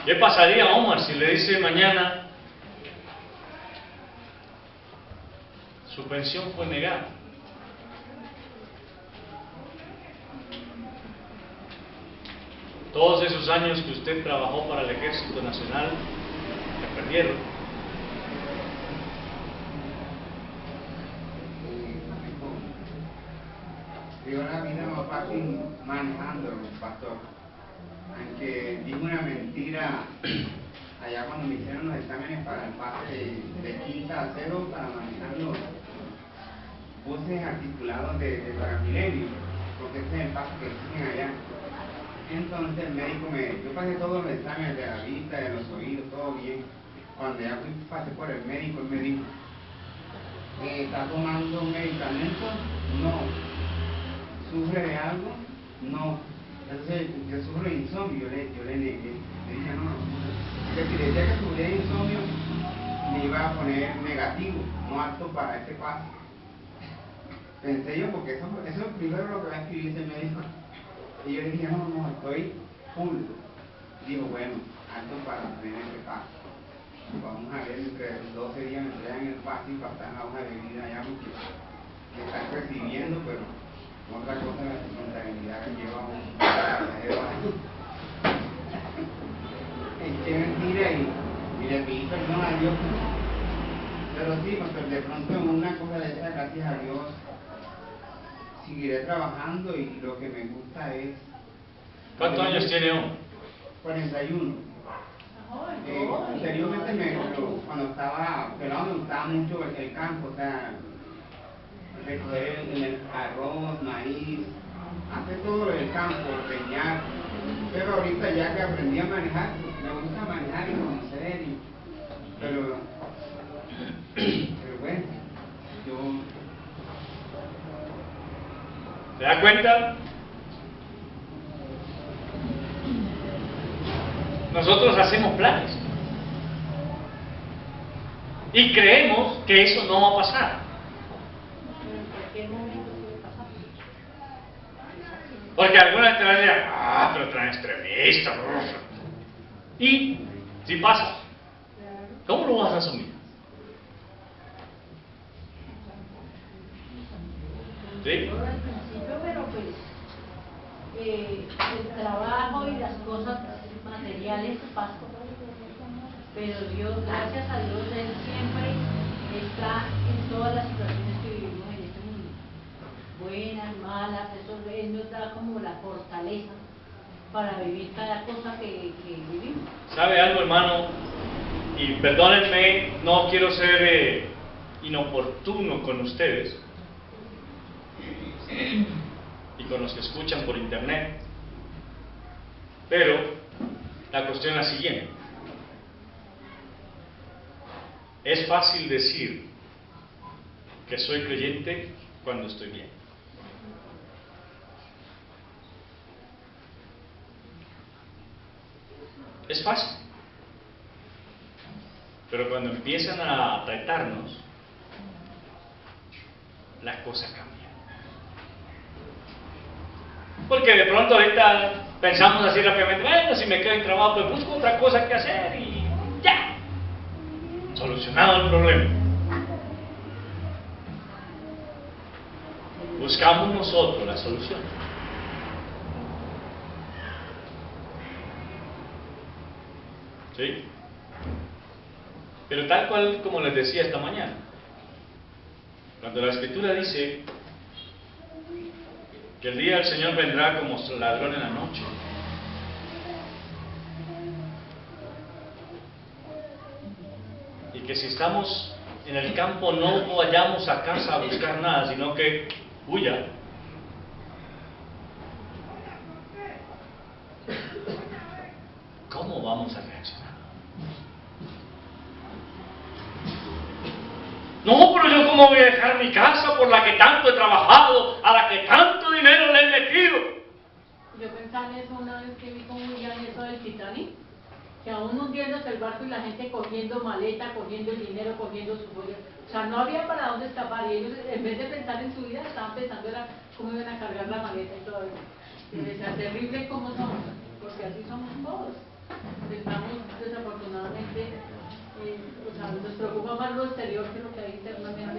Speaker 1: ¿Qué pasaría a Omar si le dice mañana su pensión fue negada? Todos esos años que usted trabajó para el Ejército Nacional se perdieron.
Speaker 3: Vivo la vida más fácil manejando, pastor. Aunque dije una mentira allá cuando me hicieron los exámenes para el pase de quinta a cero para manejar los buses articulados de Transmilenio, porque ese es el paso que exigen allá. Entonces el médico yo pasé todos los exámenes de la vista, de los oídos, todo bien. Cuando ya pasé por el médico, él me dijo, ¿está tomando un medicamento? No. ¿Sufre de algo? No. Entonces yo sufro de insomnio, yo le negué. Le dije, no. Porque si decía que sufría de insomnio, me iba a poner negativo, no apto para este paso. Pensé yo, porque eso es primero lo que va a escribir ese médico. Y yo le dije, no, estoy full. Dijo, bueno, alto para tener este paso. Vamos a ver, entre 12 días me entregan el paso y faltan la hoja de vida allá porque me están recibiendo, pero otra cosa es la responsabilidad que lleva un pasajero ahí. Eché mentira y le pedí perdón a Dios. Pero sí, pues de pronto en una cosa de esa, gracias a Dios, seguiré trabajando y lo que me gusta es...
Speaker 1: ¿Cuántos años tiene Omar?
Speaker 3: 41. Anteriormente cuando estaba pelado me gustaba mucho el campo, o sea, recoger el arroz, maíz, hacer todo lo del campo, peñar. Pero ahorita ya que aprendí a manejar, me gusta manejar y conocer, pero bueno, yo...
Speaker 1: ¿Se da cuenta? Nosotros hacemos planes y creemos que eso no va a pasar.
Speaker 2: Pero en cualquier momento puede pasar.
Speaker 1: Porque algunas te van a decir, pero tan extremista. Y si pasa, ¿cómo lo vas a asumir? ¿Sí?
Speaker 2: Todo al principio, pero pues el trabajo y las cosas materiales pasan. Pero Dios, gracias a Dios, Él siempre está en todas las situaciones que vivimos en este mundo. Buenas, malas, eso Él nos da como la fortaleza para vivir cada cosa que vivimos.
Speaker 1: ¿Sabe algo, hermano? Y perdónenme, no quiero ser inoportuno con ustedes y con los que escuchan por internet, pero la cuestión es la siguiente. Es fácil decir que soy creyente cuando estoy bien. Es fácil. Pero cuando empiezan a apretarnos, la cosa cambia. Porque de pronto ahorita pensamos así rápidamente, bueno, si me quedo en trabajo, pues busco otra cosa que hacer y ya. Solucionado el problema. Buscamos nosotros la solución. ¿Sí? Pero tal cual como les decía esta mañana, cuando la Escritura dice que el día del Señor vendrá como ladrón en la noche. Y que si estamos en el campo no vayamos a casa a buscar nada, sino que huya. ¿Cómo vamos a reaccionar? No, pero yo cómo voy a dejar mi casa por la que tanto he trabajado, a la que tanto dinero le he metido.
Speaker 2: Yo pensaba en eso una vez que vi como un día en eso del Titanic, que aún hundiéndose el barco y la gente cogiendo maleta, cogiendo el dinero, cogiendo su joya. O sea, no había para dónde escapar y ellos en vez de pensar en su vida estaban pensando era cómo iban a cargar la maleta y todo eso. Y decía, terrible como somos, porque así somos todos. Estamos desafortunadamente, o sea, nos preocupa más lo exterior que lo que hay internamente.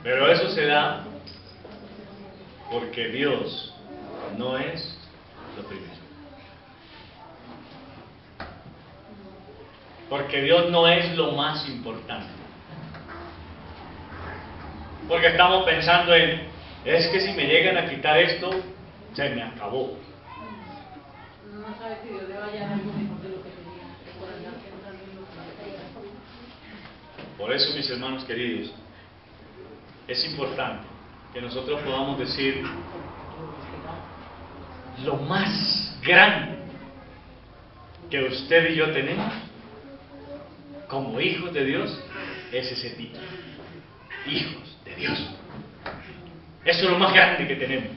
Speaker 1: Pero eso se da porque Dios no es lo primero. Porque Dios no es lo más importante. Porque estamos pensando en, es que si me llegan a quitar esto, se me acabó.
Speaker 2: Uno no sabe si Dios le vaya a dar algo mejor de lo que tenía, por andar pensando en lo que tenía.
Speaker 1: Por eso, mis hermanos queridos, es importante que nosotros podamos decir lo más grande que usted y yo tenemos como hijos de Dios es ese título, hijos de Dios. Eso es lo más grande que tenemos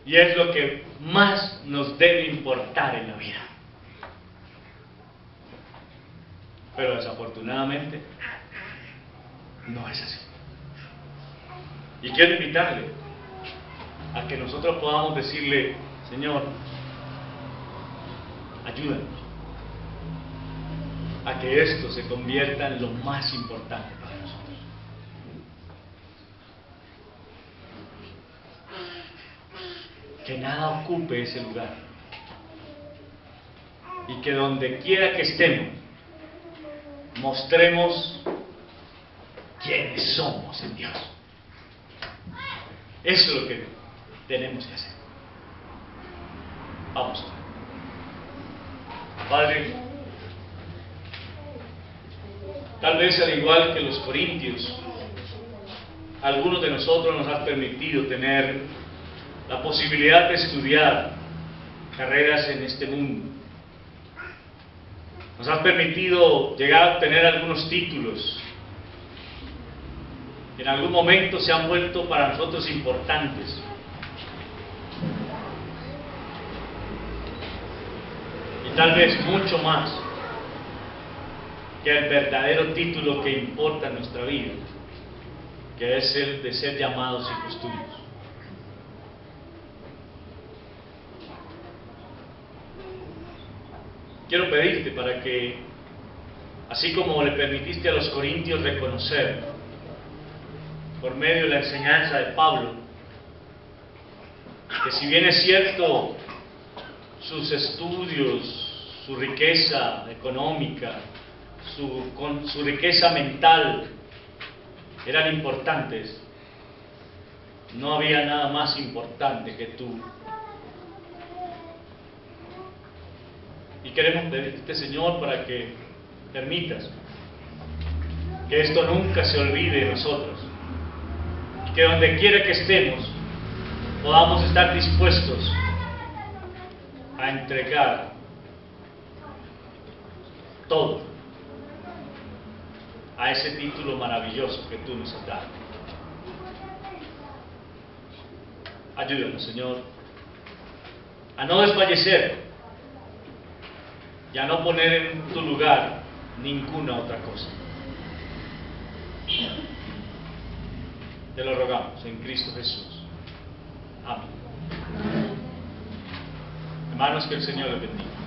Speaker 1: y es lo que más nos debe importar en la vida. Pero desafortunadamente no es así. Y quiero invitarle a que nosotros podamos decirle, Señor, ayúdanos a que esto se convierta en lo más importante para nosotros. Que nada ocupe ese lugar. Y que donde quiera que estemos, mostremos quiénes somos en Dios. Eso es lo que tenemos que hacer. Vamos. Padre, tal vez al igual que los corintios, algunos de nosotros nos han permitido tener la posibilidad de estudiar carreras en este mundo. Nos han permitido llegar a obtener algunos títulos que en algún momento se han vuelto para nosotros importantes. Y tal vez mucho más que el verdadero título que importa en nuestra vida, que es el de ser llamados hijos tuyos. Quiero pedirte para que, así como le permitiste a los corintios reconocer por medio de la enseñanza de Pablo, que si bien es cierto sus estudios, su riqueza económica, su riqueza mental eran importantes, no había nada más importante que tú. Y queremos pedirte, Señor, para que permitas que esto nunca se olvide de nosotros, y que donde quiera que estemos podamos estar dispuestos a entregar todo a ese título maravilloso que tú nos has dado. Ayúdanos, Señor, a no desfallecer y a no poner en tu lugar ninguna otra cosa. Te lo rogamos en Cristo Jesús. Amén. Hermanos, que el Señor les bendiga.